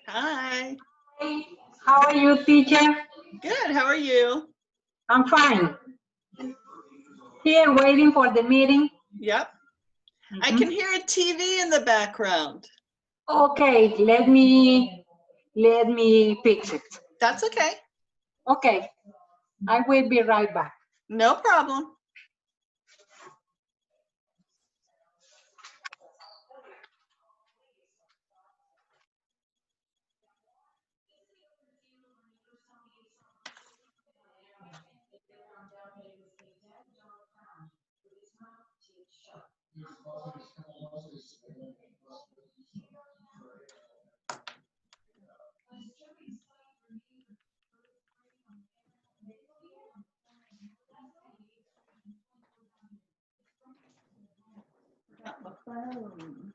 Hi. Hey, how are you, teacher? Good. How are you? I'm fine. Here waiting for the meeting. Yep. I can hear a TV in the background. Okay, let me fix it. That's okay. Okay, I will be right back. No problem. Got my phone.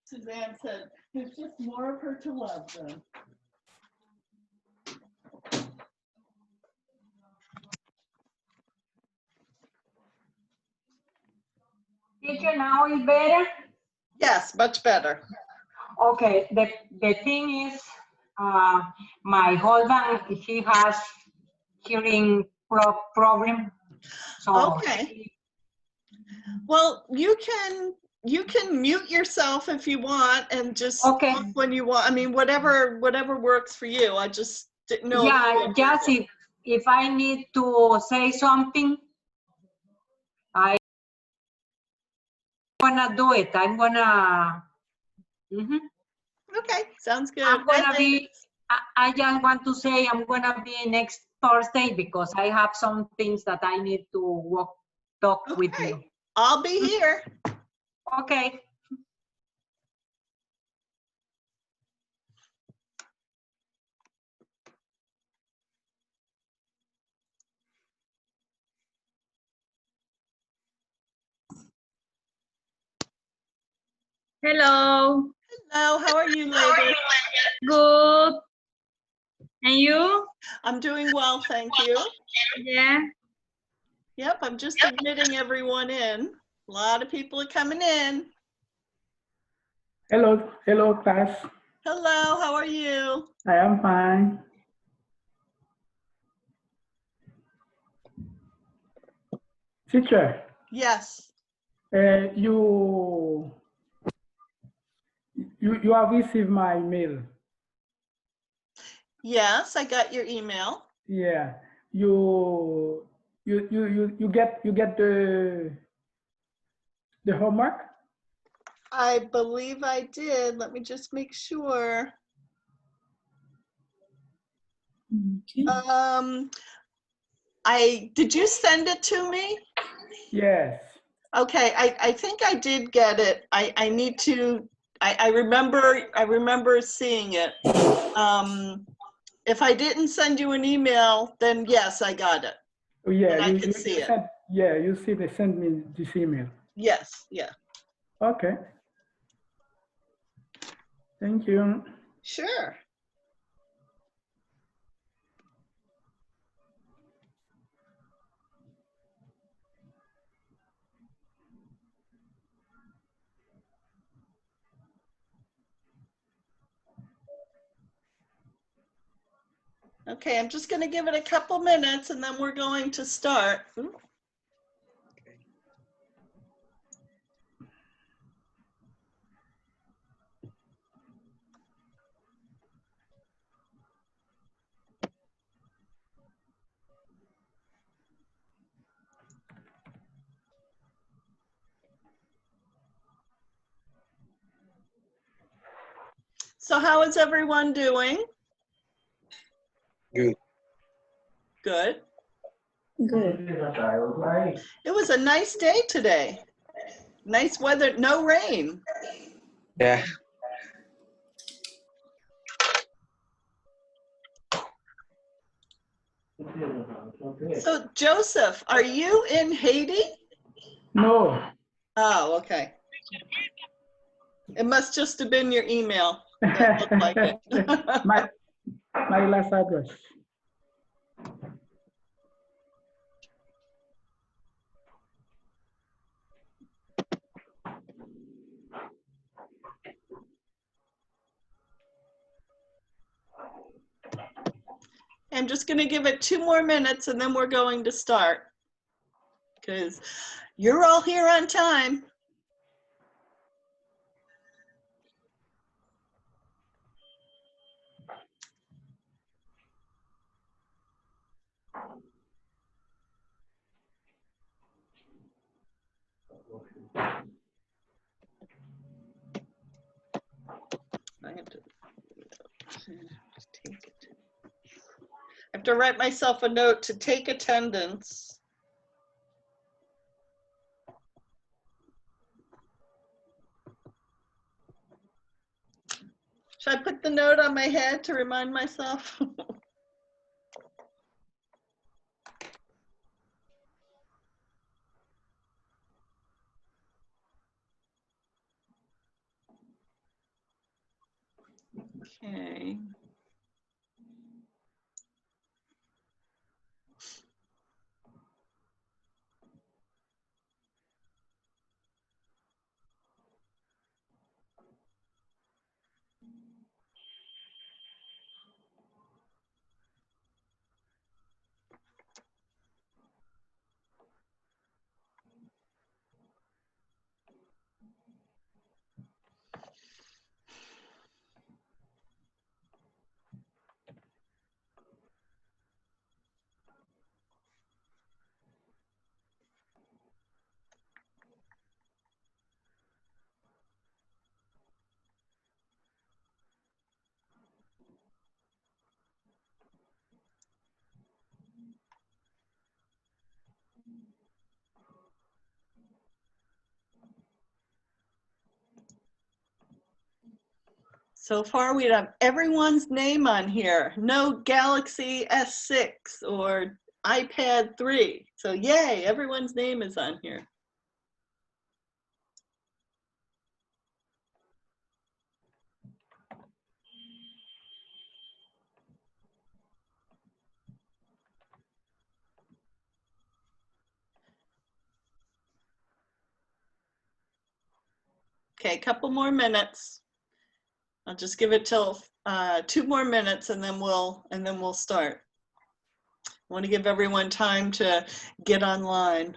Suzanne said, there's just more of her to love them. Teacher, now is better? Yes, much better. Okay, the thing is, my husband, he has hearing problem. So Okay. Well, you can mute yourself if you want and just okay. talk when you want. I mean, whatever works for you. I just didn't know. Yeah, just if I need to say something, I'm gonna do it. I'm gonna. Okay, sounds good. I'm gonna be. I just want to say I'm gonna be next Thursday because I have some things that I need to talk with you. I'll be here. Okay. Hello. Hello, how are you, lady? Good. And you? I'm doing well, thank you. Yeah. Yep, I'm just admitting everyone in. A lot of people are coming in. Hello, class. Hello, how are you? I am fine. Teacher. Yes. You have received my email. Yes, I got your email. Yeah. You get the homework? I believe I did. Let me just make sure. Okay. Did you send it to me? Yes. Okay, I think I did get it. I need to, I remember seeing it. If I didn't send you an email, then yes, I got it. Oh, yeah, and I can see it. Yeah, you see they sent me this email. Yes, yeah. Okay. Thank you. Sure. Okay, I'm just going to give it a couple minutes and then we're going to start. Ooh. So how is everyone doing? Good. Good. Good. It was a nice day today. Nice weather, no rain. Yeah. So Joseph, are you in Haiti? No. Oh, okay. It must just have been your email that looked like it. my last address. I'm just going to give it 2 more minutes and then we're going to start because you're all here on time. I have to take it. I have to write myself a note to take attendance. Should I put the note on my head to remind myself? Okay. So far, we have everyone's name on here. No Galaxy S6 or iPad 3. So yay, everyone's name is on here. Okay, a couple more minutes. I'll just give it till 2 more minutes and then we'll start. I want to give everyone time to get online.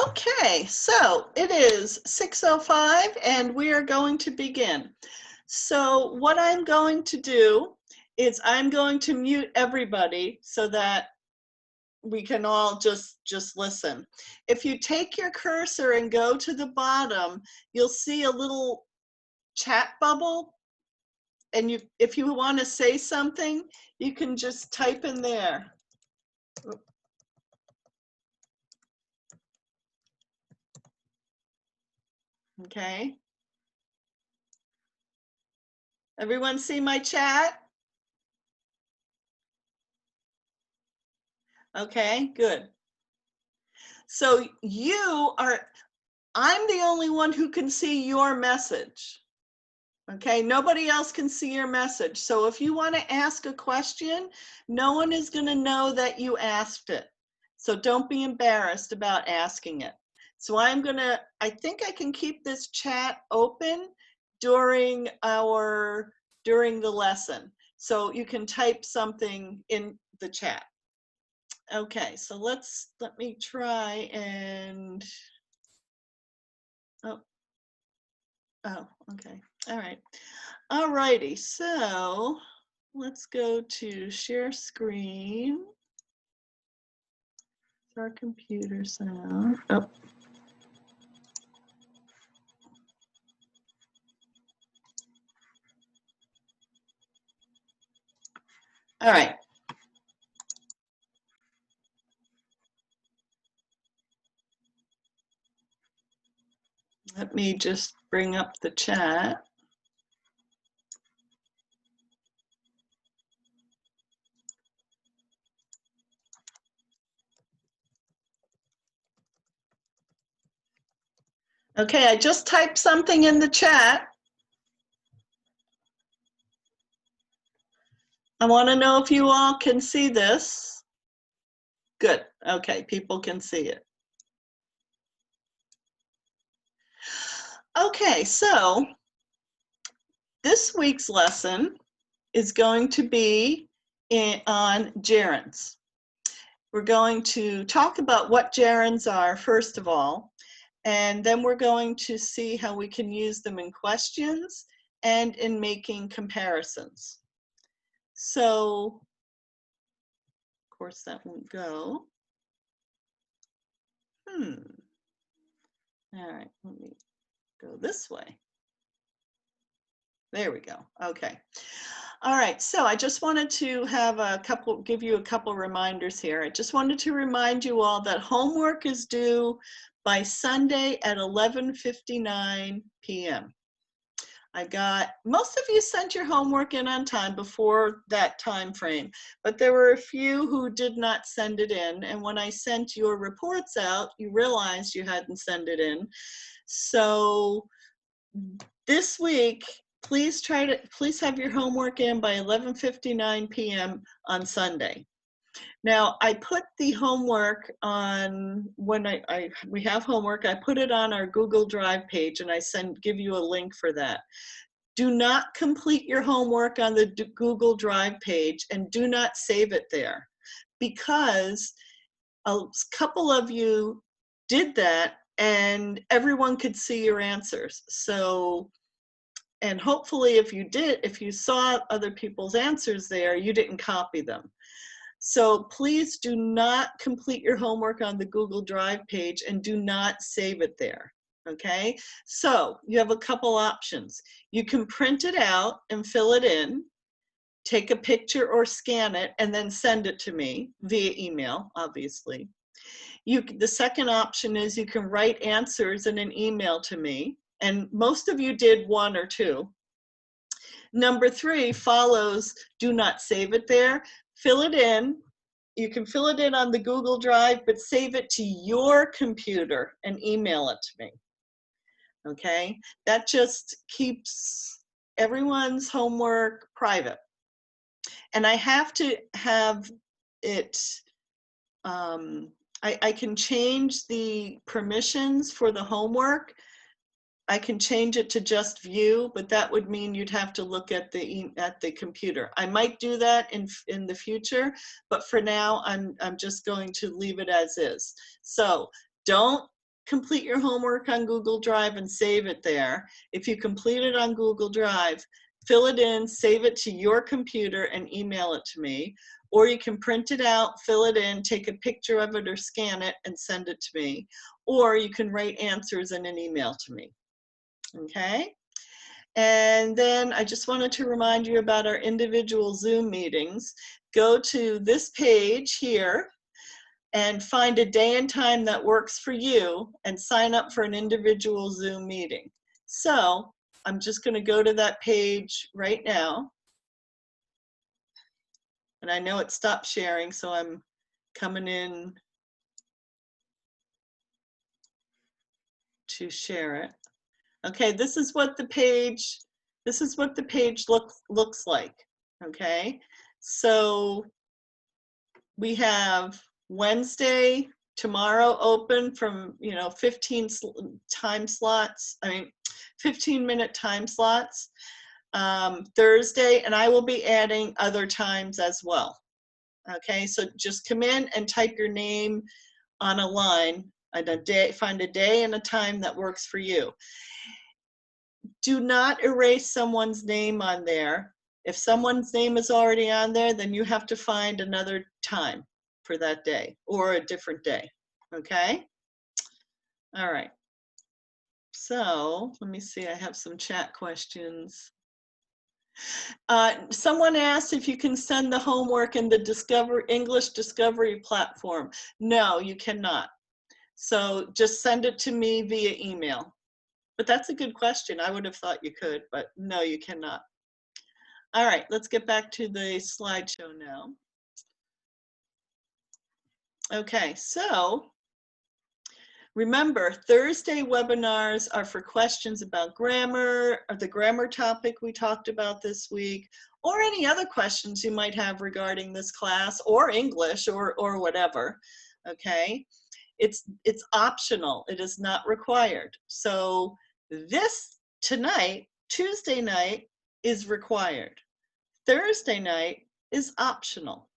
Okay, so it is 6:05 and we are going to begin. So what I'm going to do is I'm going to mute everybody so that we can all just listen. If you take your cursor and go to the bottom, you'll see a little chat bubble. And if you want to say something, you can just type in there. Okay. Everyone see my chat? Okay, good. So I'm the only one who can see your message. Okay, nobody else can see your message. So if you want to ask a question, no one is going to know that you asked it. So don't be embarrassed about asking it. So I think I can keep this chat open during the lesson. So you can type something in the chat. Okay, so let me try and, oh, okay, all right. All righty, so let's go to share screen. Our computer sound. Oh. All right. Let me just bring up the chat. Okay, I just typed something in the chat. I want to know if you all can see this. Good. Okay, people can see it. Okay, so this week's lesson is going to be on gerunds. We're going to talk about what gerunds are, first of all, and then we're going to see how we can use them in questions and in making comparisons. So, of course, that won't go. All right, let me go this way. There we go. Okay. All right, so I just wanted to give you a couple reminders here. I just wanted to remind you all that homework is due by Sunday at 11:59 p.m. Most of you sent your homework in on time before that time frame, but there were a few who did not send it in. And when I sent your reports out, you realized you hadn't sent it in. So this week, please have your homework in by 11:59 p.m. on Sunday. Now, I put the homework on, when we have homework, I put it on our Google Drive page and I give you a link for that. Do not complete your homework on the Google Drive page and do not save it there, because a couple of you did that and everyone could see your answers. So, and hopefully if you saw other people's answers there, you didn't copy them. So please do not complete your homework on the Google Drive page and do not save it there, okay? So you have a couple options. You can print it out and fill it in, take a picture or scan it, and then send it to me via email, obviously. The second option is you can write answers in an email to me, and most of you did one or two. Number 3 follows, do not save it there. Fill it in. You can fill it in on the Google Drive, but save it to your computer and email it to me. Okay? That just keeps everyone's homework private. And I have to have it, I can change the permissions for the homework. I can change it to just view, but that would mean you'd have to look at the computer. I might do that in the future, but for now, I'm just going to leave it as is. So don't complete your homework on Google Drive and save it there. If you complete it on Google Drive, fill it in, save it to your computer, and email it to me. Or you can print it out, fill it in, take a picture of it or scan it and send it to me. Or you can write answers in an email to me. Okay, and then I just wanted to remind you about our individual Zoom meetings. Go to this page here and find a day and time that works for you and sign up for an individual Zoom meeting. So I'm just going to go to that page right now. And I know it stopped sharing, so I'm coming in to share it. Okay, this is what the page looks like. Okay, so we have Wednesday, tomorrow open from 15 time slots. 15-minute time slots. Thursday, and I will be adding other times as well. Okay, so just come in and type your name on a line and a day, find a day and a time that works for you. Do not erase someone's name on there. If someone's name is already on there, then you have to find another time for that day or a different day. Okay? All right. So let me see, I have some chat questions. Someone asked if you can send the homework in the English Discovery platform. No, you cannot. So just send it to me via email. But that's a good question. I would have thought you could, but no, you cannot. All right, let's get back to the slideshow now. Okay, so remember, Thursday webinars are for questions about grammar, or the grammar topic we talked about this week, or any other questions you might have regarding this class, or English, or whatever, okay? It's optional, it is not required. So this tonight, Tuesday night, is required. Thursday night is optional.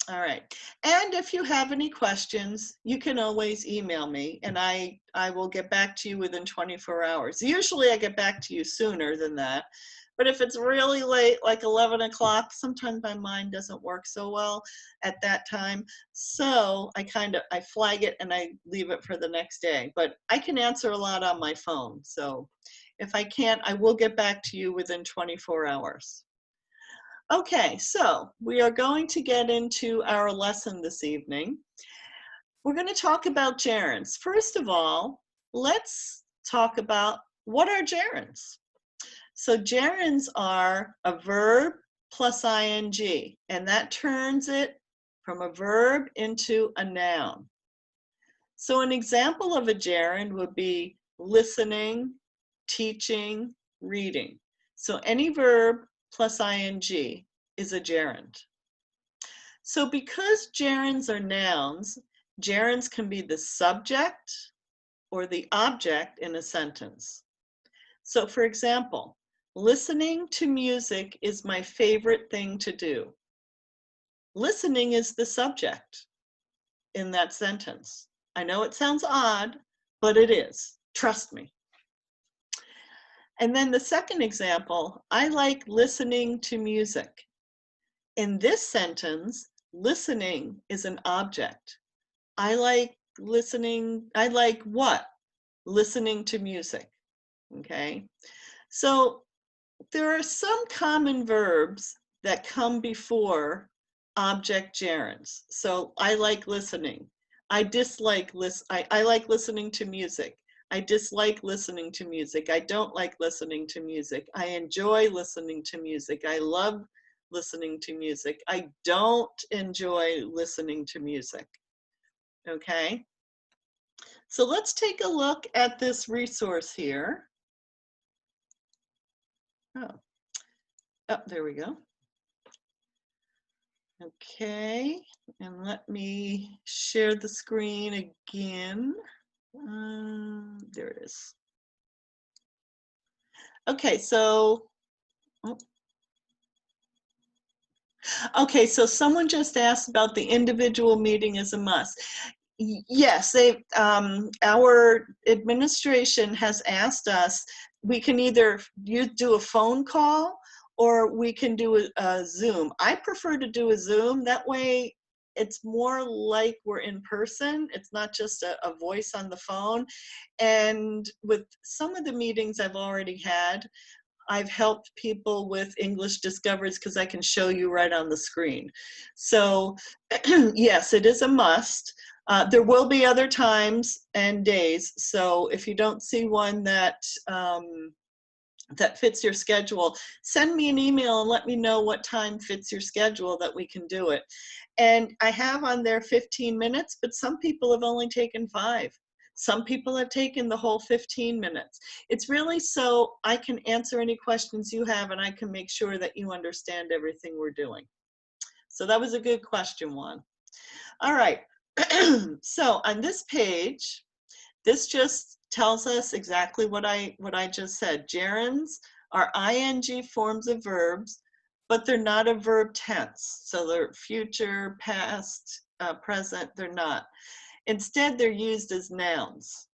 All right, and if you have any questions, you can always email me and I will get back to you within 24 hours. Usually I get back to you sooner than that, but if it's really late, like 11 o'clock, sometimes my mind doesn't work so well at that time. So I flag it and I leave it for the next day, but I can answer a lot on my phone. So if I can't, I will get back to you within 24 hours. Okay, so we are going to get into our lesson this evening. We're going to talk about gerunds. First of all, let's talk about what are gerunds. So gerunds are a verb plus ing, and that turns it from a verb into a noun. So an example of a gerund would be listening, teaching, reading. So any verb plus ing is a gerund. So because gerunds are nouns, gerunds can be the subject or the object in a sentence. So for example, listening to music is my favorite thing to do. Listening is the subject in that sentence. I know it sounds odd, but it is. Trust me. And then the second example, I like listening to music. In this sentence, listening is an object. I like listening, I like what? Listening to music, okay? So there are some common verbs that come before object gerunds. So I like listening. I dislike I like listening to music. I dislike listening to music. I don't like listening to music. I enjoy listening to music. I love listening to music. I don't enjoy listening to music. Okay? So let's take a look at this resource here. Oh, there we go. Okay, and let me share the screen again. There it is. Okay, so someone just asked about the individual meeting as a must. Yes, our administration has asked us, we can either do a phone call or we can do a Zoom. I prefer to do a Zoom. That way it's more like we're in person. It's not just a voice on the phone. And with some of the meetings I've already had, I've helped people with English discoveries because I can show you right on the screen. So yes, it is a must. There will be other times and days. So if you don't see one that that fits your schedule, send me an email and let me know what time fits your schedule that we can do it. And I have on there 15 minutes, but some people have only taken 5. Some people have taken the whole 15 minutes. It's really so I can answer any questions you have and I can make sure that you understand everything we're doing. So that was a good question, Juan. All right, so on this page, this just tells us exactly what I just said. Gerunds are ing forms of verbs, but they're not a verb tense. So they're future, past, present, they're not. Instead, they're used as nouns.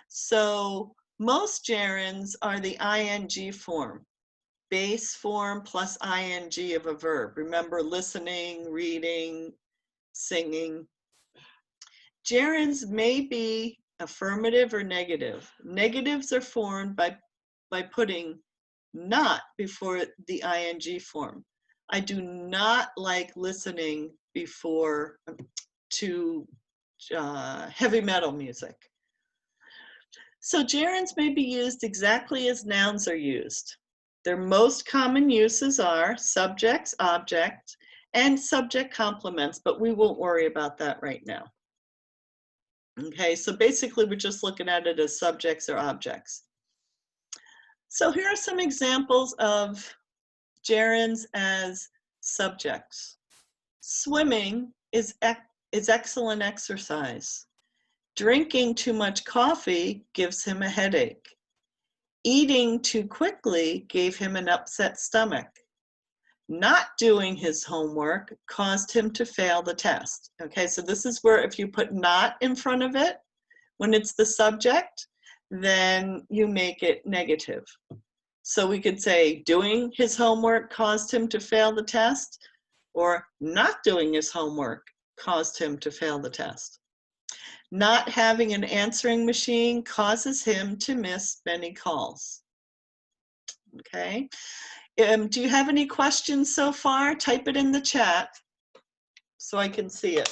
So most gerunds are the ing form, base form plus ing of a verb. Remember, listening, reading, singing. Gerunds may be affirmative or negative. Negatives are formed by putting not before the ing form. I do not like listening before to heavy metal music. So gerunds may be used exactly as nouns are used. Their most common uses are subjects, objects, and subject complements, but we won't worry about that right now. Okay, so basically we're just looking at it as subjects or objects. So here are some examples of gerunds as subjects. Swimming is excellent exercise. Drinking too much coffee gives him a headache. Eating too quickly gave him an upset stomach. Not doing his homework caused him to fail the test. Okay, so this is where if you put not in front of it, when it's the subject, then you make it negative. So we could say doing his homework caused him to fail the test, or not doing his homework caused him to fail the test. Not having an answering machine causes him to miss many calls. Okay. Do you have any questions so far? Type it in the chat so I can see it.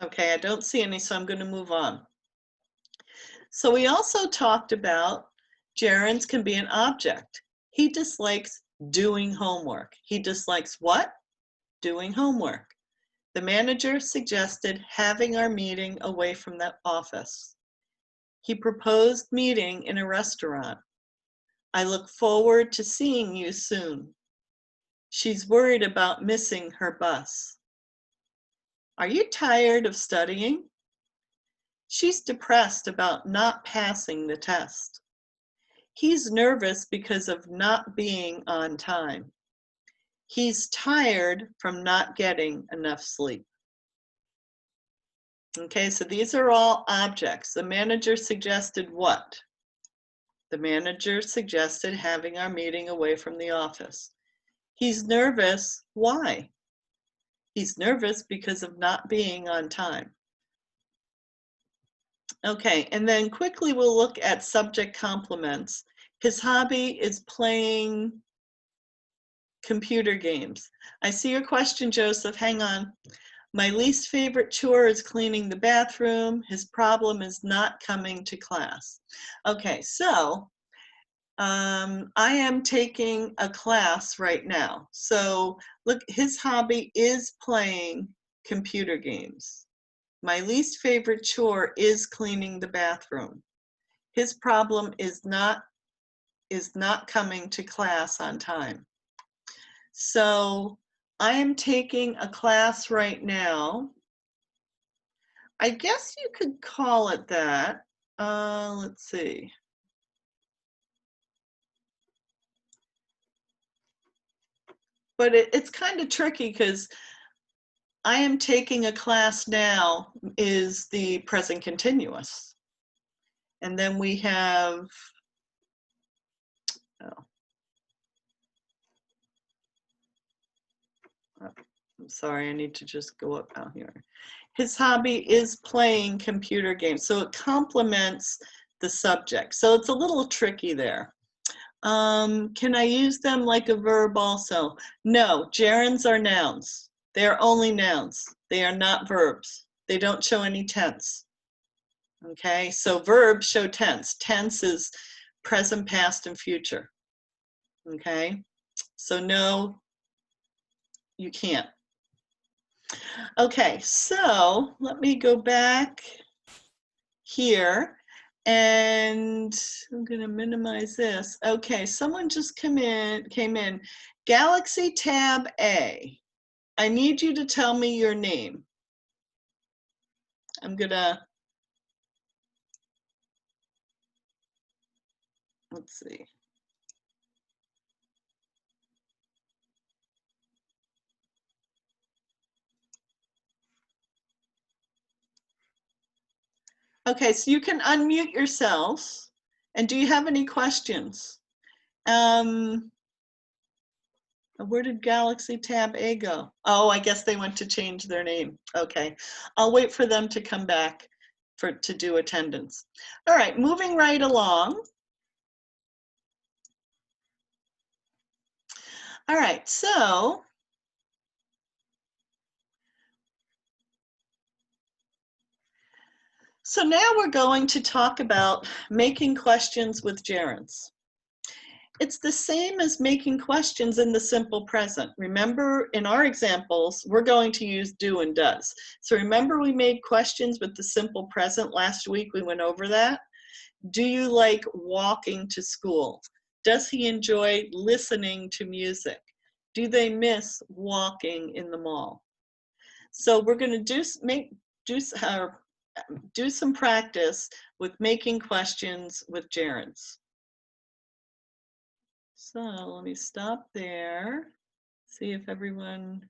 Okay, I don't see any, so I'm going to move on. So we also talked about gerunds can be an object. He dislikes doing homework. He dislikes what? Doing homework. The manager suggested having our meeting away from the office. He proposed meeting in a restaurant. I look forward to seeing you soon. She's worried about missing her bus. Are you tired of studying? She's depressed about not passing the test. He's nervous because of not being on time. He's tired from not getting enough sleep. Okay, so these are all objects. The manager suggested what? The manager suggested having our meeting away from the office. He's nervous. Why? He's nervous because of not being on time. Okay, and then quickly we'll look at subject complements. His hobby is playing computer games. I see your question, Joseph. Hang on. My least favorite chore is cleaning the bathroom. His problem is not coming to class. Okay, so I am taking a class right now. So look, his hobby is playing computer games. My least favorite chore is cleaning the bathroom. His problem is not coming to class on time. So I am taking a class right now. I guess you could call it that. Let's see. But it's kind of tricky because I am taking a class now is the present continuous. And then we have, I'm sorry, I need to just go up out here. His hobby is playing computer games. So it complements the subject. So it's a little tricky there. Can I use them like a verb also? No, gerunds are nouns. They are only nouns. They are not verbs. They don't show any tense. Okay, so verbs show tense. Tense is present, past, and future. Okay, so no, you can't. Okay, so let me go back here and I'm going to minimize this. Okay, someone just came in. Galaxy Tab A. I need you to tell me your name. I'm gonna, let's see. Okay, so you can unmute yourselves. And do you have any questions? Where did Galaxy Tab A go? Oh, I guess they went to change their name. Okay, I'll wait for them to come back to do attendance. All right, moving right along. All right, so now we're going to talk about making questions with gerunds. It's the same as making questions in the simple present. Remember, in our examples, we're going to use do and does. So remember we made questions with the simple present last week, we went over that. Do you like walking to school? Does he enjoy listening to music? Do they miss walking in the mall? So we're going to do some practice with making questions with gerunds. So let me stop there, see if everyone,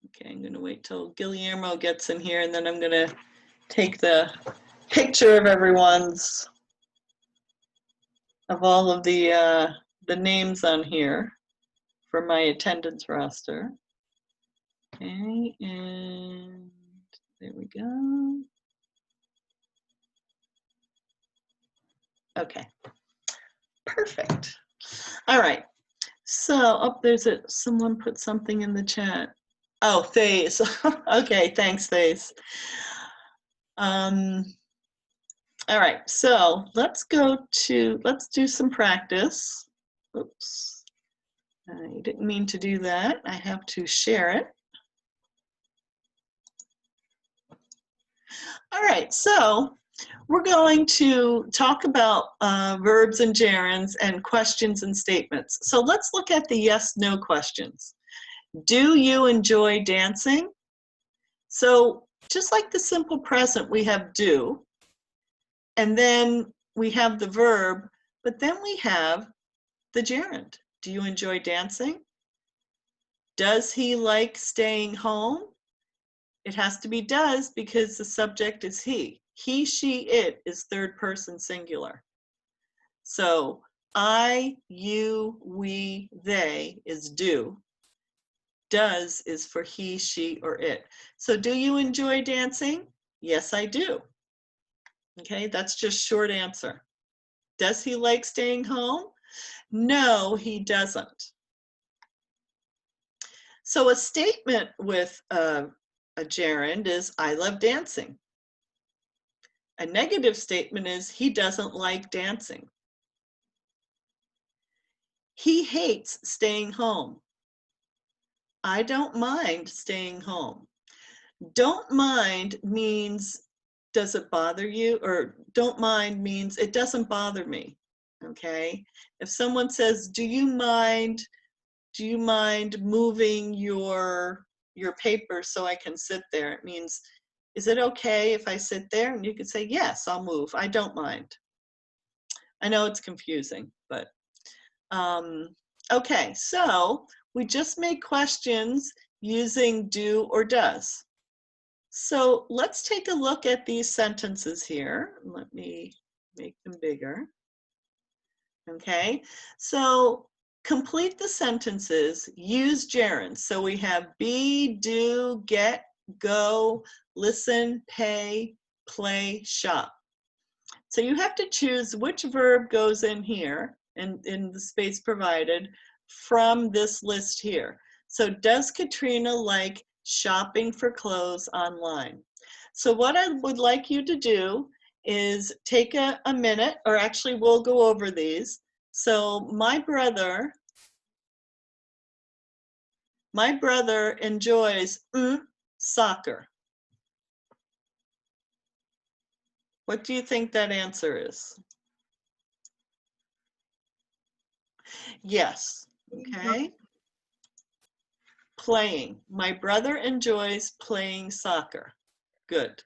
okay, I'm gonna wait till Guillermo gets in here and then I'm gonna take the picture of everyone's, of all of the names on here for my attendance roster. Okay, and there we go. Okay. Perfect. All right. So, oh, someone put something in the chat. Oh, Thays. Okay, thanks, Thays. All right, so let's do some practice. Oops. I didn't mean to do that. I have to share it. All right, so we're going to talk about verbs and gerunds and questions and statements. So let's look at the yes/no questions. Do you enjoy dancing? So just like the simple present, we have do, and then we have the verb, but then we have the gerund. Do you enjoy dancing? Does he like staying home? It has to be does because the subject is he. He, she, it is third person singular. So I, you, we, they is do. Does is for he, she, or it. So do you enjoy dancing? Yes, I do. Okay, that's just short answer. Does he like staying home? No, he doesn't. So a statement with a gerund is I love dancing. A negative statement is he doesn't like dancing. He hates staying home. I don't mind staying home. Don't mind means does it bother you, or don't mind means it doesn't bother me. Okay, if someone says do you mind moving your paper so I can sit there, it means is it okay if I sit there? And you could say yes, I'll move, I don't mind. I know it's confusing, but okay, so we just made questions using do or does. So let's take a look at these sentences here. Let me make them bigger. Okay, so complete the sentences, use gerunds. So we have be, do, get, go, listen, pay, play, shop. So you have to choose which verb goes in here and in the space provided from this list here. So does Katrina like shopping for clothes online? So what I would like you to do is take a minute, or actually we'll go over these. So my brother enjoys soccer. What do you think that answer is? Yes, okay. Playing. My brother enjoys playing soccer. Good.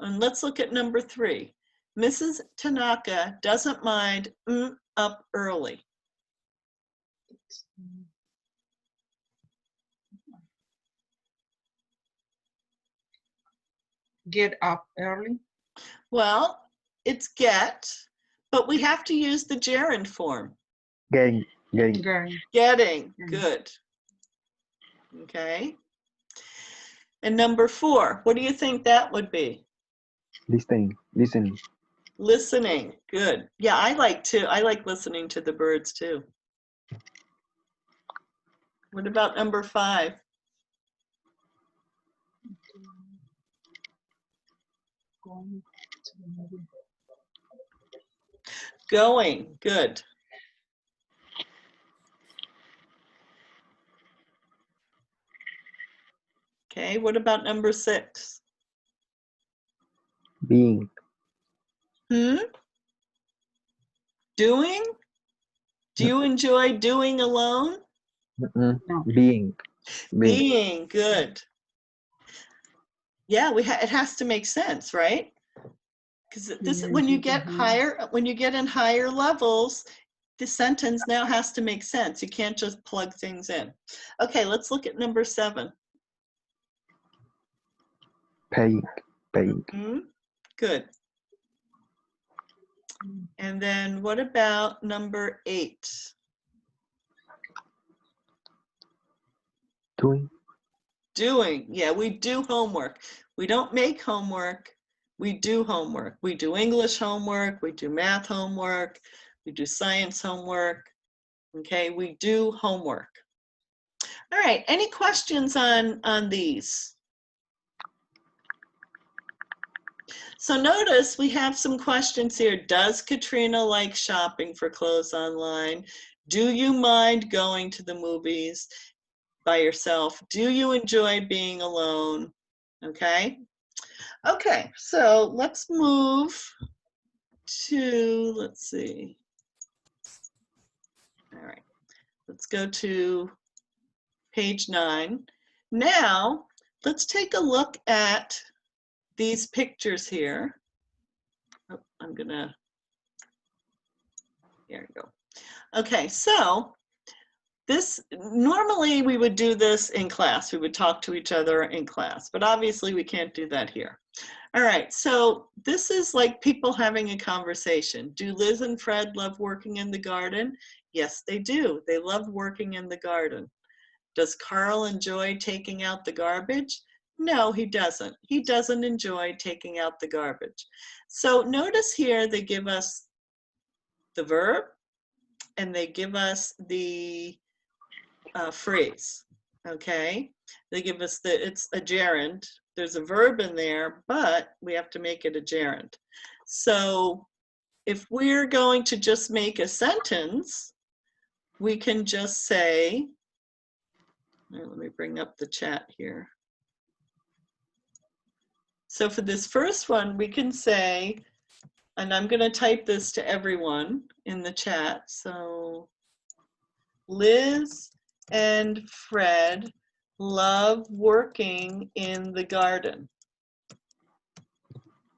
And let's look at number 3. Mrs. Tanaka doesn't mind up early. Get up early. Well, it's get, but we have to use the gerund form. Getting. Getting, good. Okay. And number 4, what do you think that would be? Listening. Listening, good. Yeah, I like listening to the birds too. What about number 5? Going, good. Okay, what about number 6? Being. Doing? Do you enjoy doing alone? Being. Being, good. Yeah, it has to make sense, right? Because this, when you get in higher levels, the sentence now has to make sense. You can't just plug things in. Okay, let's look at number 7. Paying. Good. And then what about number 8? Doing. Yeah, we do homework. We don't make homework. We do homework. We do English homework. We do math homework. We do science homework. Okay, we do homework. All right, any questions on these? So notice we have some questions here. Does Katrina like shopping for clothes online? Do you mind going to the movies by yourself? Do you enjoy being alone? Okay. Okay, so let's move to, let's see. All right, let's go to page 9. Now, let's take a look at these pictures here. Oh, here we go. Okay, so normally we would do this in class. We would talk to each other in class, but obviously we can't do that here. All right, so this is like people having a conversation. Do Liz and Fred love working in the garden? Yes, they do. They love working in the garden. Does Carl enjoy taking out the garbage? No, he doesn't. He doesn't enjoy taking out the garbage. So notice here they give us the verb and they give us the phrase, okay? They give us it's a gerund. There's a verb in there, but we have to make it a gerund. So if we're going to just make a sentence, we can just say, let me bring up the chat here. So for this first one, we can say, and I'm going to type this to everyone in the chat. So Liz and Fred love working in the garden.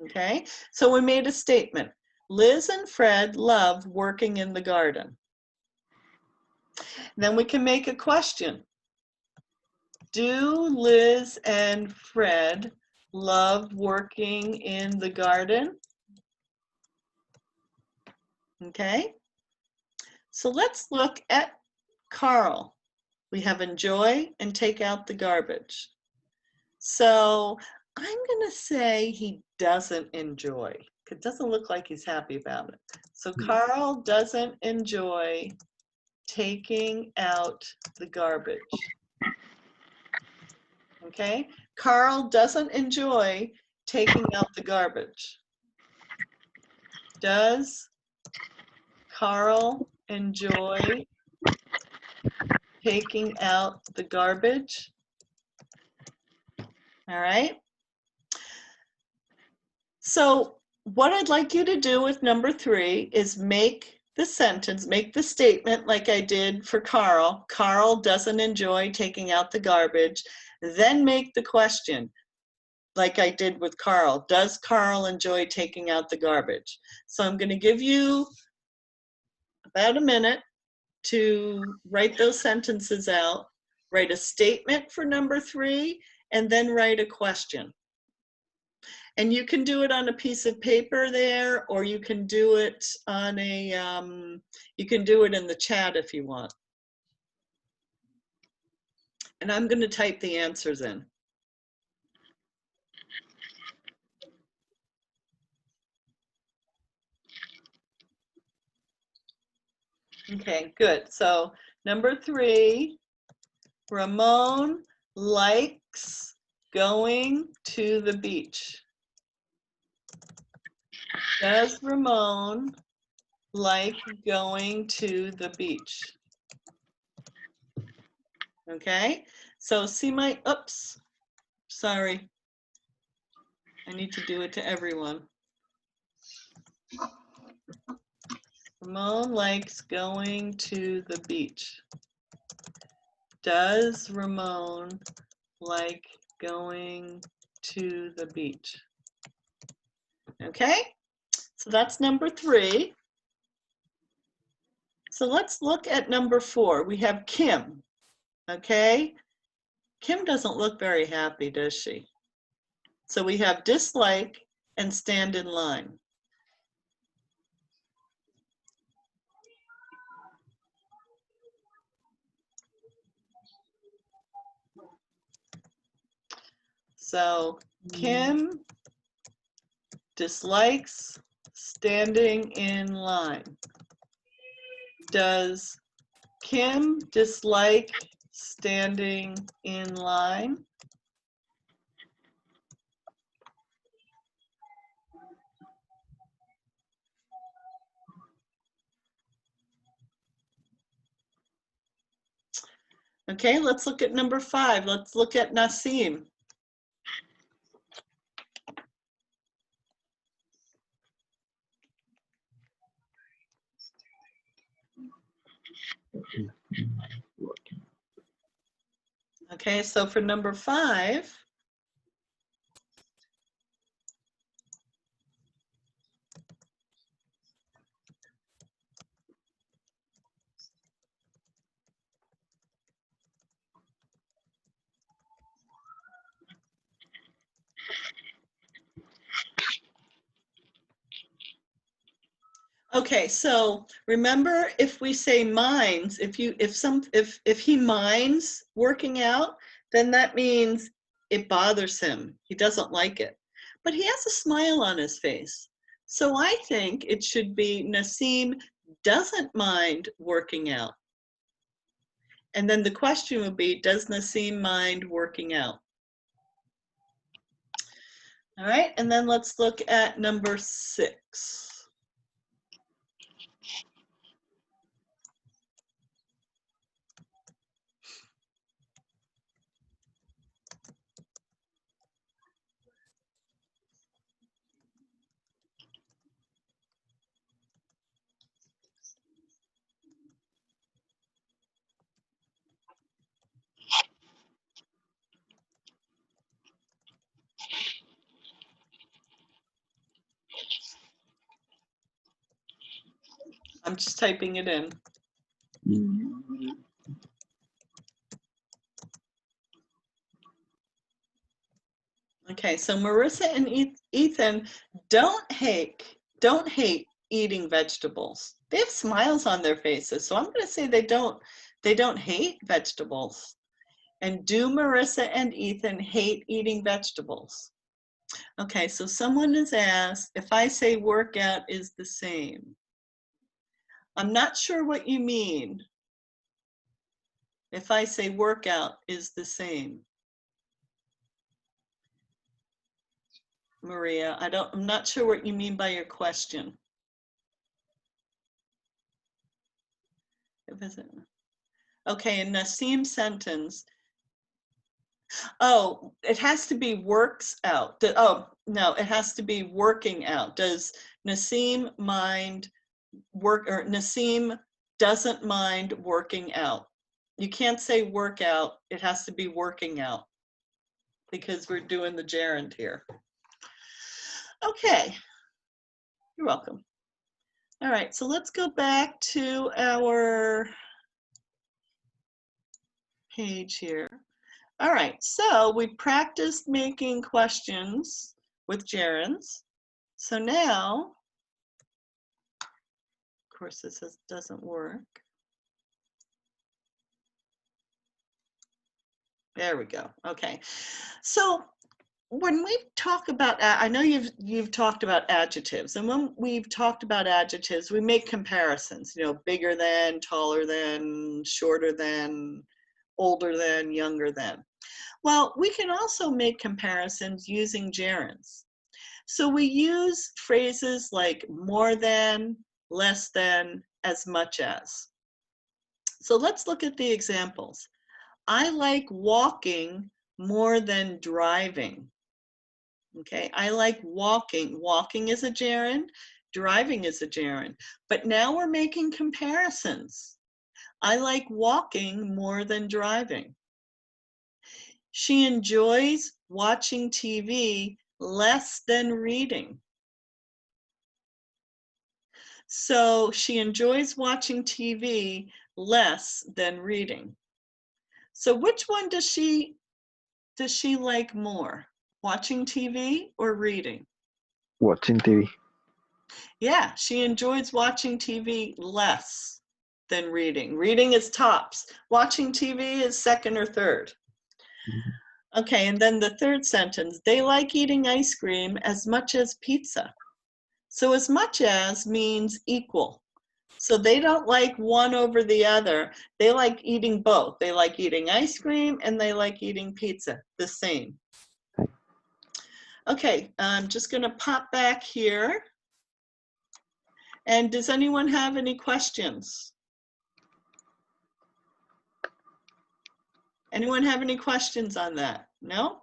Okay, so we made a statement. Liz and Fred love working in the garden. Then we can make a question. Do Liz and Fred love working in the garden? Okay, so let's look at Carl. We have enjoy and take out the garbage. So I'm going to say he doesn't enjoy. It doesn't look like he's happy about it. So Carl doesn't enjoy taking out the garbage. Okay, Carl doesn't enjoy taking out the garbage. Does Carl enjoy taking out the garbage? All right. So what I'd like you to do with number 3 is make the sentence, make the statement like I did for Carl. Carl doesn't enjoy taking out the garbage. Then make the question like I did with Carl. Does Carl enjoy taking out the garbage? So I'm going to give you about a minute to write those sentences out, write a statement for number 3, and then write a question. And you can do it on a piece of paper there, or you can do it on a, you can do it in the chat if you want. And I'm going to type the answers in. Okay, good. So number 3, Ramon likes going to the beach. Does Ramon like going to the beach? Okay, so see my, oops, sorry. I need to do it to everyone. Ramon likes going to the beach. Does Ramon like going to the beach? Okay, so that's number 3. So let's look at number 4. We have Kim, okay? Kim doesn't look very happy, does she? So we have dislike and stand in line. So Kim dislikes standing in line. Does Kim dislike standing in line? Okay, let's look at number 5. Let's look at Nasim. Okay, so for number 5, okay, so remember, if we say minds, if he minds working out, then that means it bothers him. He doesn't like it. But he has a smile on his face. So I think it should be Nasim doesn't mind working out. And then the question would be, does Nasim mind working out? All right, and then let's look at number 6. I'm just typing it in. Okay, so Marissa and Ethan don't hate eating vegetables. They have smiles on their faces, so I'm going to say they don't hate vegetables. And do Marissa and Ethan hate eating vegetables? Okay, so someone has asked if I say workout is the same. I'm not sure what you mean. If I say workout is the same. Maria, I'm not sure what you mean by your question. visit. Okay, in Nassim's sentence, oh, it has to be works out. Oh, no, it has to be working out. Does Nassim mind work, or Nassim doesn't mind working out? You can't say work out, it has to be working out because we're doing the gerund here. Okay, you're welcome. All right, so let's go back to our page here. All right, so we practiced making questions with gerunds. So now, of course, this doesn't work. There we go. Okay, so when we talk about, I know you've talked about adjectives, and when we've talked about adjectives, we make comparisons. You know, bigger than, taller than, shorter than, older than, younger than. Well, we can also make comparisons using gerunds. So we use phrases like more than, less than, as much as. So let's look at the examples. I like walking more than driving. Okay, I like walking. Walking is a gerund, driving is a gerund. But now we're making comparisons. I like walking more than driving. She enjoys watching TV less than reading. So she enjoys watching TV less than reading. So which one does she like more? Watching TV or reading? Watching TV. Yeah, she enjoys watching TV less than reading. Reading is tops. Watching TV is second or third. Okay, and then the third sentence, they like eating ice cream as much as pizza. So as much as means equal. So they don't like one over the other. They like eating both. They like eating ice cream and they like eating pizza, the same. Okay, I'm just gonna pop back here. And does anyone have any questions? Anyone have any questions on that? No?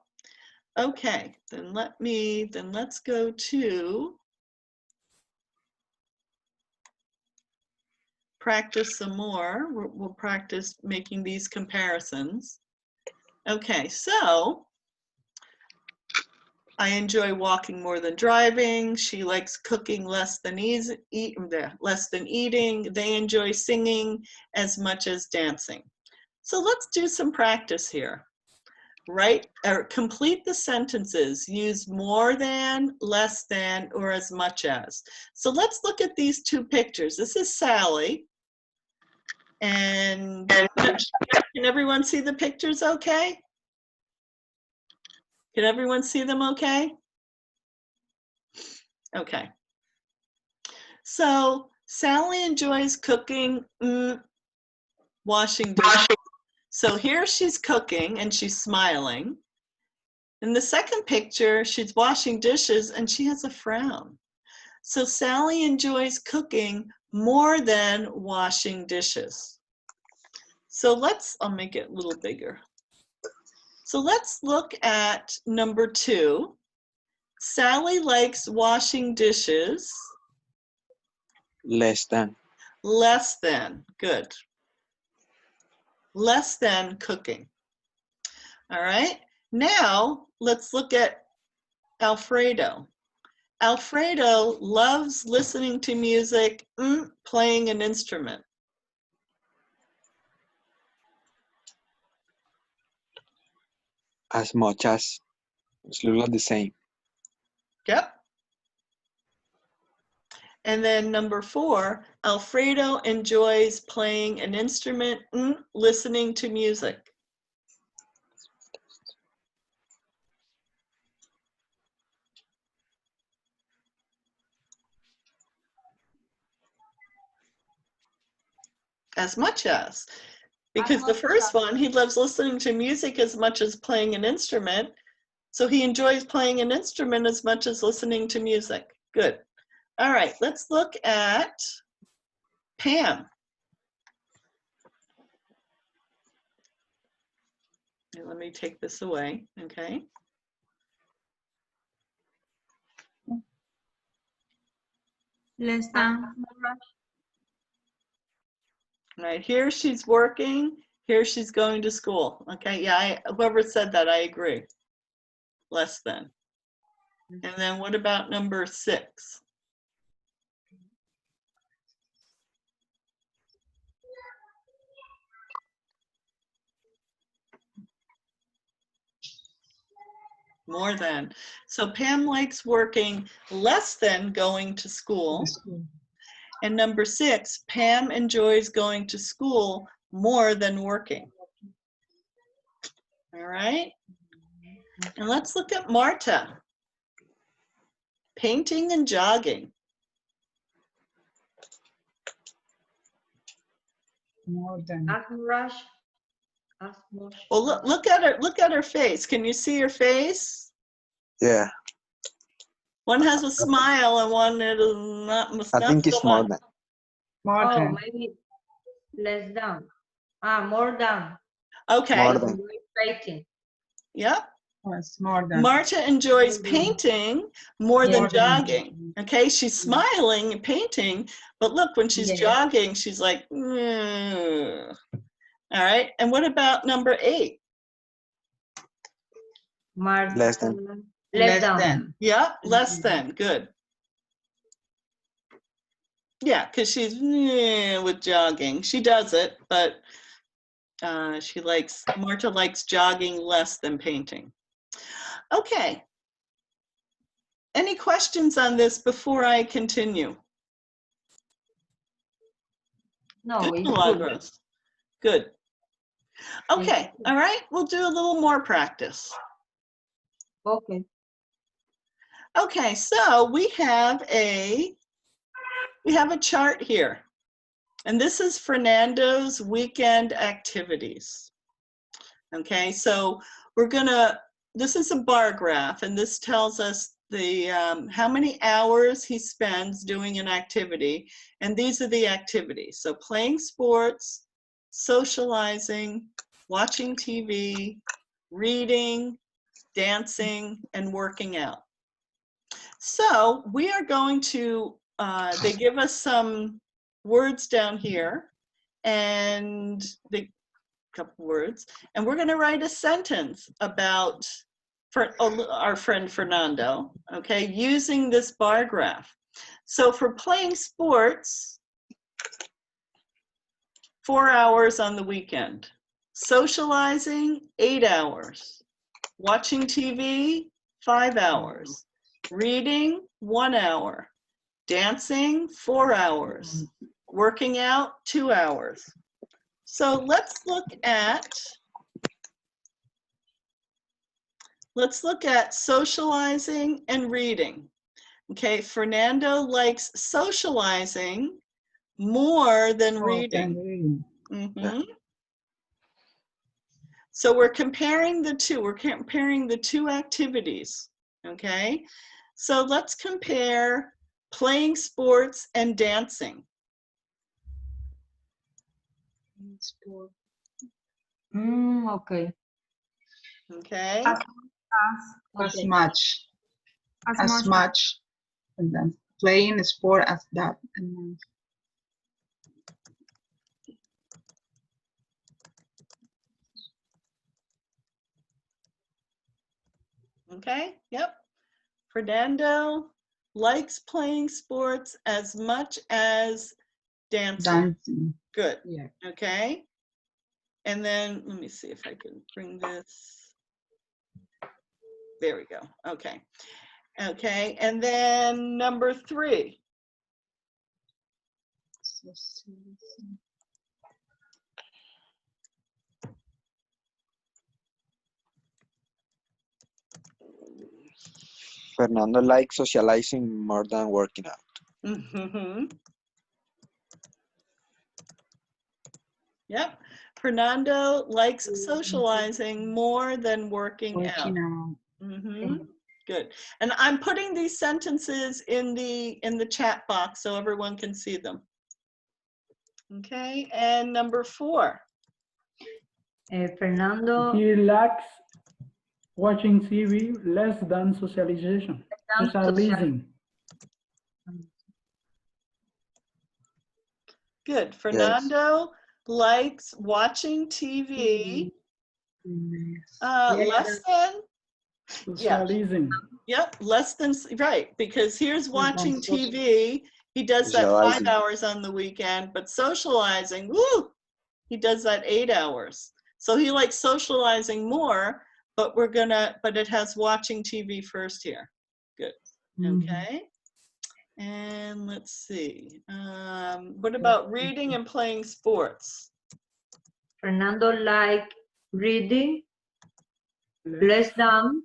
Okay, then let's go to practice some more. We'll practice making these comparisons. Okay, so I enjoy walking more than driving. She likes cooking less than eating. They enjoy singing as much as dancing. So let's do some practice here. Write or complete the sentences. Use more than, less than, or as much as. So let's look at these two pictures. This is Sally. And can everyone see the pictures okay? Can everyone see them okay? Okay. So Sally enjoys cooking, washing dishes. So here she's cooking and she's smiling. In the second picture, she's washing dishes and she has a frown. So Sally enjoys cooking more than washing dishes. So I'll make it a little bigger. So let's look at number 2. Sally likes washing dishes. Less than. Less than, good. Less than cooking. All right, now let's look at Alfredo. Alfredo loves listening to music, playing an instrument. As much as. It's look like the same. Yep. And then number 4, Alfredo enjoys playing an instrument, listening to music. As much as. Because the first one, he loves listening to music as much as playing an instrument. So he enjoys playing an instrument as much as listening to music. Good. All right, let's look at Pam. And let me take this away, okay? Less than. All right, here she's working, here she's going to school. Okay, yeah, whoever said that, I agree. Less than. And then what about number 6? More than. So Pam likes working less than going to school. And number 6, Pam enjoys going to school more than working. All right. And let's look at Marta. Painting and jogging. More than. As much. As much. Well, look at her face. Can you see her face? Yeah, One has a smile and one that is not. I think it's more than. More Oh, than. maybe less than. More than. Okay. More than. Painting. Yep. Yes, more than. Marta enjoys painting more than More than. jogging. Okay, she's smiling and painting, but look, when she's Yeah. jogging, she's like, "Mm." All right. And what about number 8? Less than. Less than. Yeah, less than. Good. Yeah, because she's with jogging. She does it, but Marta likes jogging less than painting. Okay. Any questions on this before I continue? No, Good, it's good. Milagros. Good. Okay, all right, we'll do a little more practice. Okay. Okay, so we have a chart here. And this is Fernando's weekend activities. Okay, so this is a bar graph, and this tells us the how many hours he spends doing an activity. And these are the activities. So playing sports, socializing, watching TV, reading, dancing, and working out. So we are going to, they give us some words down here, and a couple words, and we're going to write a sentence about our friend Fernando, okay, using this bar graph. So for playing sports, 4 hours on the weekend. Socializing, 8 hours. Watching TV, 5 hours. Reading, 1 hour. Dancing, 4 hours. Working out, 2 hours. So let's look at socializing and reading. Okay, Fernando likes socializing more than reading. Mm-hmm. So we're comparing the two. We're comparing the two activities. Okay, so let's compare playing sports and dancing. Okay. Okay. As much. As much. And then playing sport as that. And then Okay, yep. Fernando likes playing sports as much as dancing. dancing. Good. Yeah. Okay. And then let me see if I can bring this. There we go. Okay. Okay. And then number 3. Fernando likes socializing more than working out. Mm-hmm. Yep. Fernando likes socializing more than working out. Mm-hmm. Good. And I'm putting these sentences in the chat box so everyone can see them. Okay. And number 4. Fernando. He likes watching TV less than socialization. Socializing. Good. Fernando likes watching TV less than, yeah, Socializing. yep, less than, right, because here's watching TV. He does that 5 Socializing. hours on the weekend, but socializing, woo, he does that 8 hours. So he likes socializing more, but but it has watching TV first here. Good. Okay. And let's see. What about reading and playing sports? Fernando like reading less than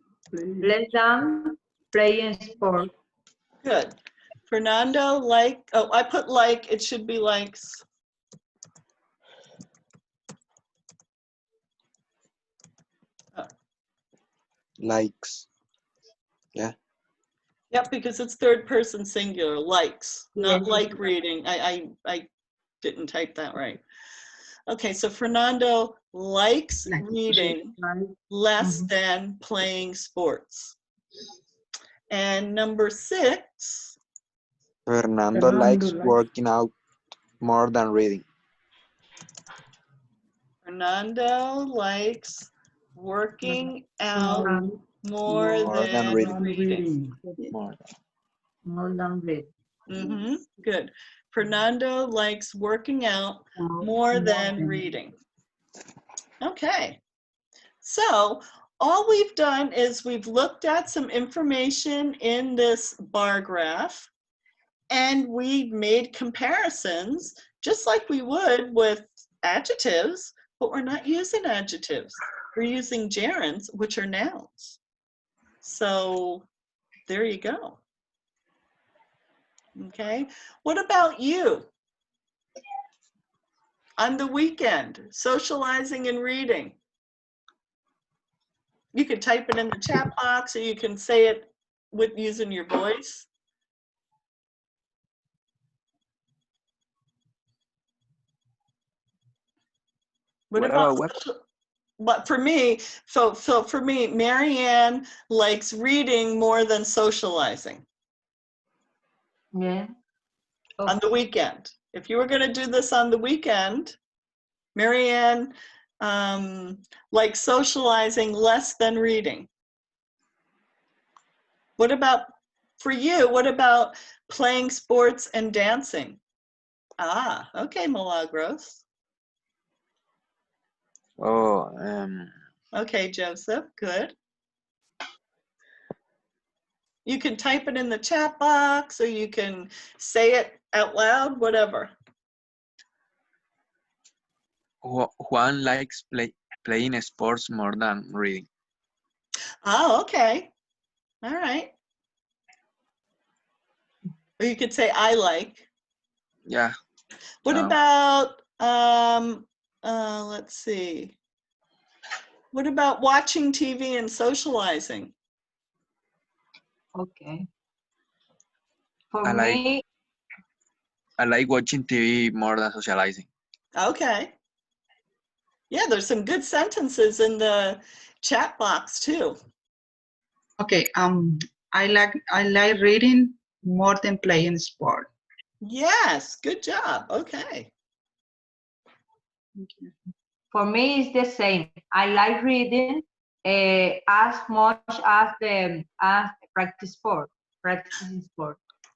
playing sport. Good. Fernando oh, I put like, it should be likes. Likes. Yep, because it's third person singular, likes, not Yes. like reading. I didn't type that right. Okay, so Fernando likes reading less than playing sports. And number 6. Fernando likes working out more than reading. Fernando likes working out more than reading. More than reading. Good. Fernando likes working out more than reading. Okay. So all we've done is we've looked at some information in this bar graph, and we made comparisons just like we would with adjectives, but we're not using adjectives. We're using gerunds, which are nouns. So there you go. Okay, what about you? On the weekend, socializing and reading. You can type it in the chat box, or you can say it with using your voice. What about but for me, so for me, Marianne likes reading more than socializing. Yeah. On the weekend. If you were going to do this on the weekend, Marianne likes socializing less than reading. What about, for you, what about playing sports and dancing? Ah, okay, Milagros. Oh, Okay, Joseph, good. You can type it in the chat box, or you can say it out loud, whatever. Juan likes playing sports more than reading. Oh, okay. All right. Or you could say I like. Yeah. What about, let's see. What about watching TV and socializing? Okay. For me, I like watching TV more than socializing. Okay. Yeah, there's some good sentences in the chat box too. Okay, I like reading more than playing sport. Yes, good job. Okay. for me, it's the same. I like reading as much as practicing sport.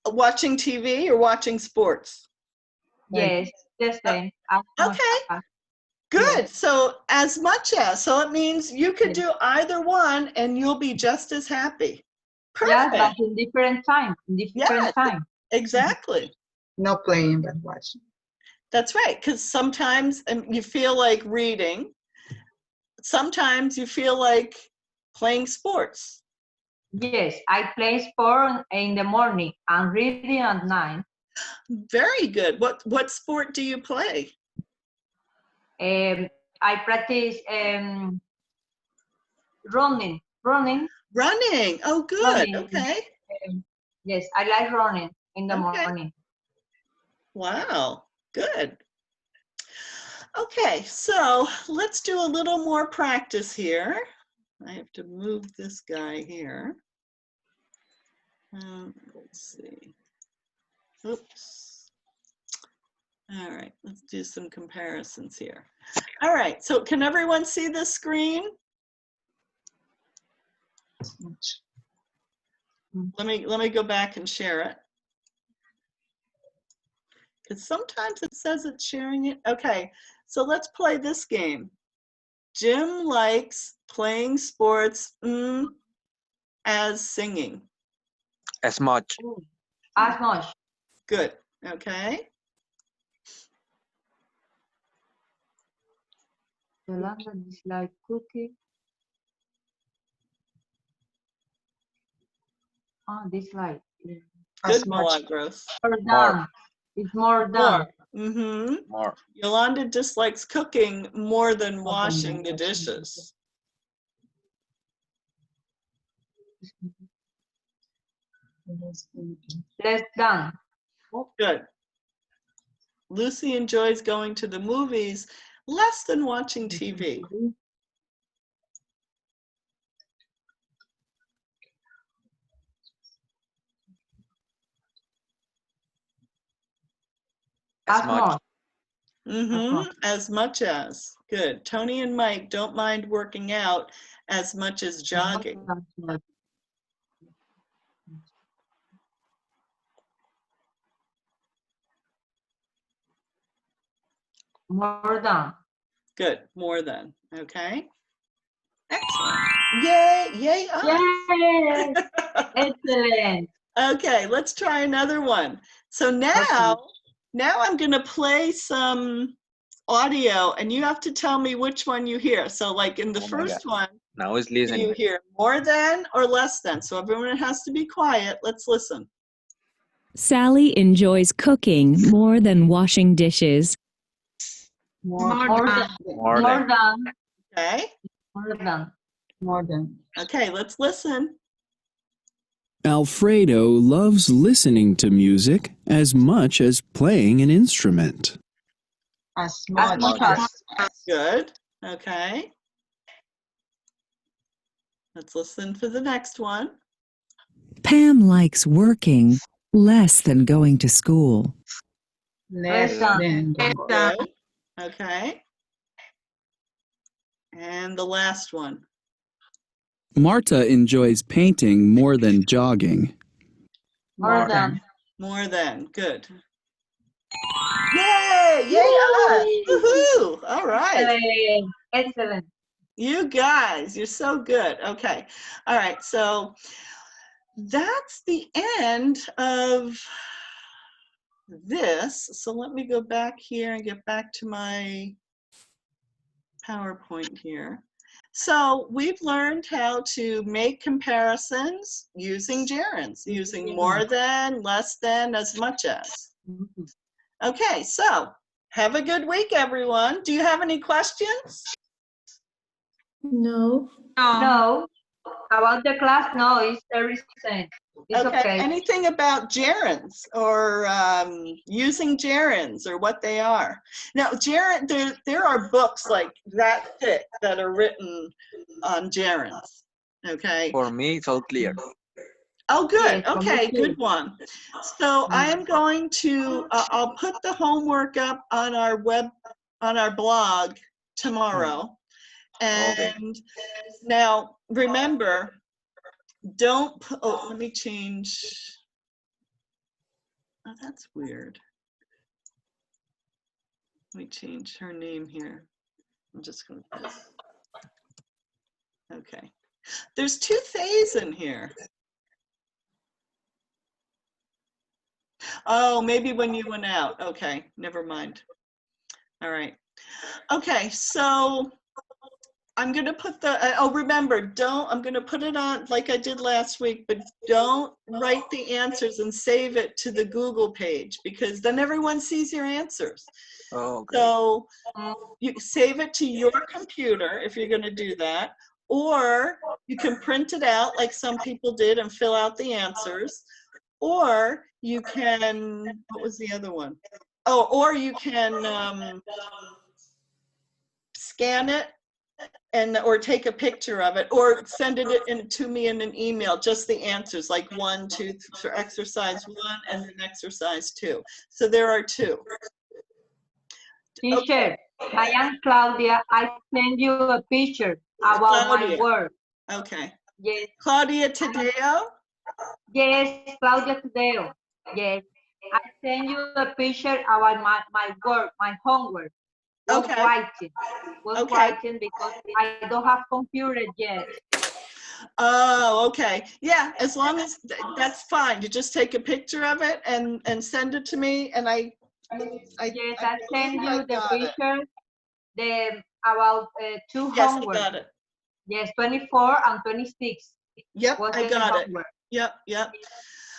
Watching TV or watching sports? Yes, the same. As much Okay. as. Good. Yes. So as much as, so it means you could do either one and you'll be just as happy. Perfect. Yeah, but in different time. Exactly. Not playing, but watching. That's right. Because sometimes you feel like reading. Sometimes you feel like playing sports. Yes, I play sport in the morning and reading at night. Very good. What sport do you play? I practice running. Running. Oh, good. Running. Okay. Yes, I like running in the Okay. morning. Wow. Good. Okay, so let's do a little more practice here. I have to move this guy here. Let's see. Oops. All right, let's do some comparisons here. All right, so can everyone see this screen? As much. Let me go back and share it. Because sometimes it says it's sharing it. Okay, so let's play this game. Jim likes playing sports as singing. As much. As much. Good, okay. Yolanda dislike cooking. Oh, dislike. As Good, much. Milagros. More done. It's more done. Mm-hmm. More. Yolanda dislikes cooking more than washing the dishes. Less done. Good. Lucy enjoys going to the movies less than watching TV. As As much. much. Mm-hmm. As much as. Good. Tony and Mike don't mind working out as much as jogging. More done. Good. More than. Okay. Excellent. Yay. Yay us. Yay! Excellent. Okay, let's try another one. So now I'm going to play some audio and you have to tell me which one you hear. So like in the Oh my first one, Now it's do you listening. hear more than or less than? So everyone has to be quiet. Let's listen. Sally enjoys cooking more than washing dishes. More. More than. More More than. than. Okay. More than. More than. Okay, let's listen. Alfredo loves listening to music as much as playing an instrument. As much. much as. Good. Okay. Let's listen for the next one. Pam likes working less than going to school. Less than. than. Good. Okay. And the last one. Marta enjoys painting more than jogging. More than. More than. Good. Yay! Yay us! Woohoo! All right. Excellent. Excellent. You guys, you're so good. Okay. All right. So that's the end of this. So let me go back here and get back to my PowerPoint here. So we've learned how to make comparisons using gerunds, using more than, less than, as much as. Okay, so have a good week, everyone. Do you have any questions? No. No. About the class, no, it's everything. It's okay. Anything about gerunds or using gerunds or what they are? Now, gerund, there are books like that thick that are written on gerunds. Okay. For me, it's all clear. Oh, good. Yes, Okay, good one. So I am going to, I'll put the homework up on our blog tomorrow. And now remember, don't, oh, let me change. Oh, that's weird. Let me change her name here. I'm just going to, okay. There's two Thays in here. Oh, maybe when you went out. Okay, never mind. All right. Okay, so I'm going to put the, oh, remember, I'm going to put it on like I did last week, but don't write the answers and save it to the Google page because then everyone sees your answers. Oh, okay. So you save it to your computer if you're going to do that, or you can print it out like some people did and fill out the answers, or you can, what was the other one? Oh, or you can scan it and or take a picture of it or send it to me in an email, just the answers, like 1, 2 for exercise 1 and then exercise 2. So there are 2. Teacher, I am Claudia. I send you a picture about Claudia. my work. Okay. Yes. Claudia Tadeo? Yes, Claudia Tadeo. Yes. I send you a picture about my work, my homework. Was Okay. writing. Was Okay. writing because I don't have computer yet. Oh, okay. Yeah, as long as that's fine. You just take a picture of it and send it to me, and I Yes, I send believe I you the got it. picture. About 2 Yes, I homework. got it. Yes, 24 and 26. Yep, Was I the got it. homework. Yep, yep.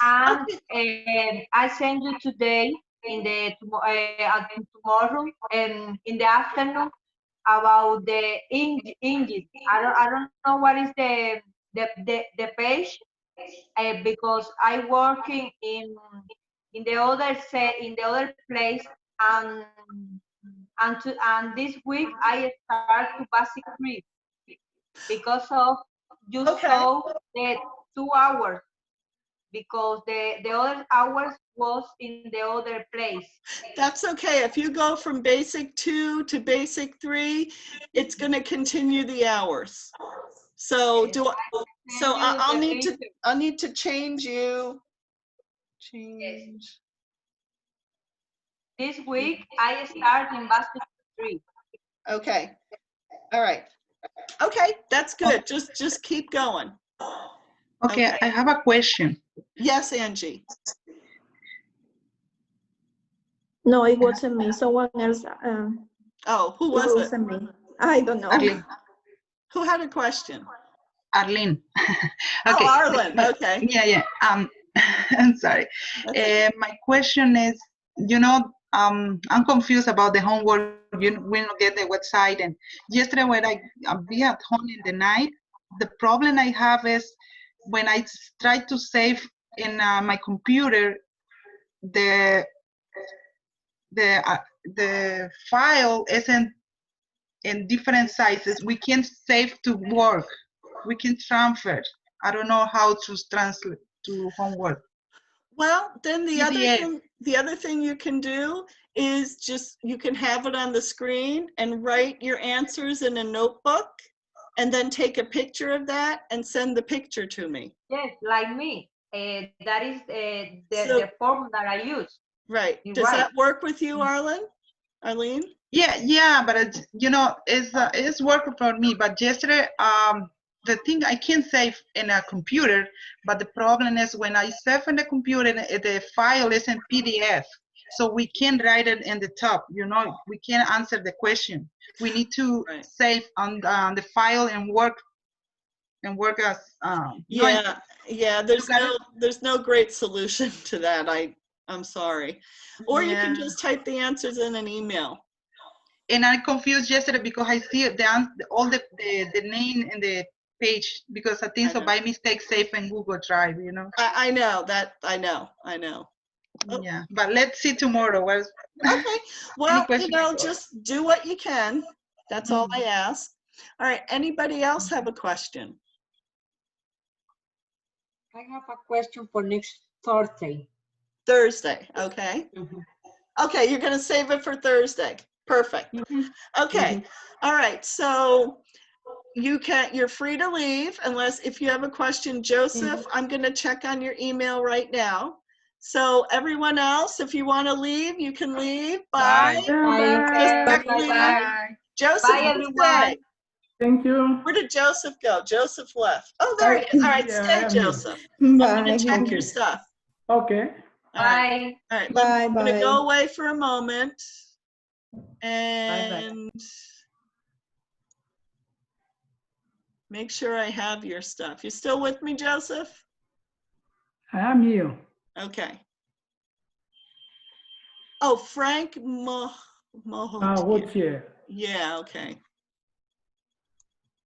And Okay. I send you today in the tomorrow and in the afternoon about the engine. I don't know what is the page because I working in the other place and this week I start to basic 3 because of you Okay. saw the 2 hours because the other hours was in the other place. That's okay. If you go from basic 2 to basic 3, it's going to continue the hours. So Yes, I'll need to change you. Change. This week I start in basic 3. Okay. All right. Okay, that's good. Just keep going. Okay, Okay. I have a question. Yes, Angie. No, it wasn't me. Someone else. Oh, who It was it? wasn't me. I don't know. Arlene. Who had a question? Arlene. Oh, Okay. Arlen. Okay. Yeah. I'm sorry. Okay. My question is, I'm confused about the homework. We don't get the website. And yesterday when I be at home in the night, the problem I have is when I try to save in my computer, the file isn't in different sizes. We can save to work. We can transfer. I don't know how to translate to homework. Well, then the PDF. other thing you can do is you can have it on the screen and write your answers in a notebook and then take a picture of that and send the picture to me. Yes, like me. That is the form that I use. Right. You're Does right. that work with you, Arlene? Yeah, but it's working for me. But yesterday, the thing I can save in a computer, but the problem is when I save in the computer, the file is in PDF, so we can't write it in the top. We can't answer the question. We need to save on the file and work as. Yeah. There's no great solution to that. I'm sorry. Or you can just type the answers in an email. And I confused yesterday because I see all the name in the page because I think so by mistake save in Google Drive, I know that. I know. Oh. Yeah, but let's see tomorrow. Okay. Well, just do what you can. That's all I ask. All right. Anybody else have a question? I have a question for next Thursday. Thursday. Okay. Okay. You're going to save it for Thursday. Perfect. Okay. All right. So you're free to leave unless if you have a question. Joseph, I'm going to check on your email right now. So everyone else, if you want to leave, you can leave. Bye. Bye. Joseph, Bye, everyone. Thank you. Where did Joseph go? Joseph left. Oh, there he is. All right, stay, Joseph. I'm going to check your stuff. Okay. All right. All right. I'm going to go away for a moment. And make sure I have your stuff. You still with me, Joseph? I am here. Okay. Oh, Frank Mohotier. What's here? Yeah, okay.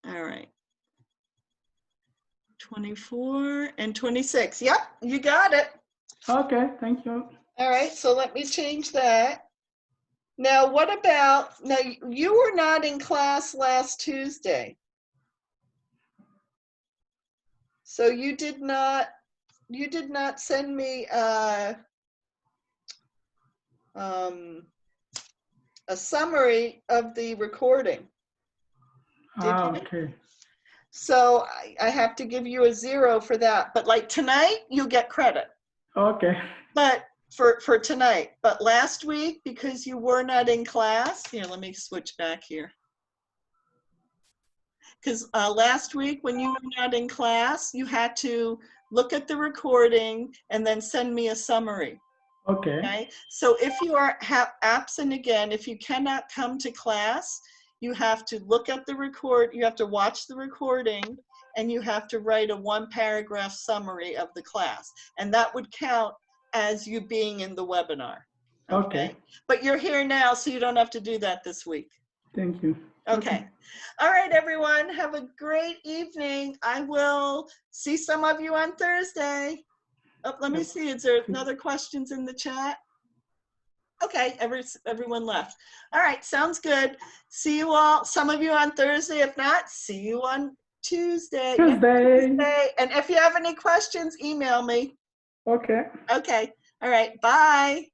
All right. 24 and 26. Yep, you got it. Okay, thank you. All right, so let me change that. Now, what about, now you were not in class last Tuesday. So you did not send me a summary of the recording. Did you? Okay. So I have to give you a 0 for that. But like tonight, you'll get credit. Okay. But for tonight. But last week, because you were not in class, here, let me switch back here. Because last week when you were not in class, you had to look at the recording and then send me a summary. Okay. Okay, so if you are absent again, if you cannot come to class, you have to look at the you have to watch the recording, and you have to write a 1-paragraph summary of the class. And that would count as you being in the webinar. Okay. But you're here now, so you don't have to do that this week. Thank you. Okay. All right, everyone. Have a great evening. I will see some of you on Thursday. Oh, let me see. Is there another questions in the chat? Okay, everyone left. All right, sounds good. See you all, some of you on Thursday. If not, see you on Tuesday. Next Tuesday. Tuesday. And if you have any questions, email me. Okay. Okay. All right. Bye.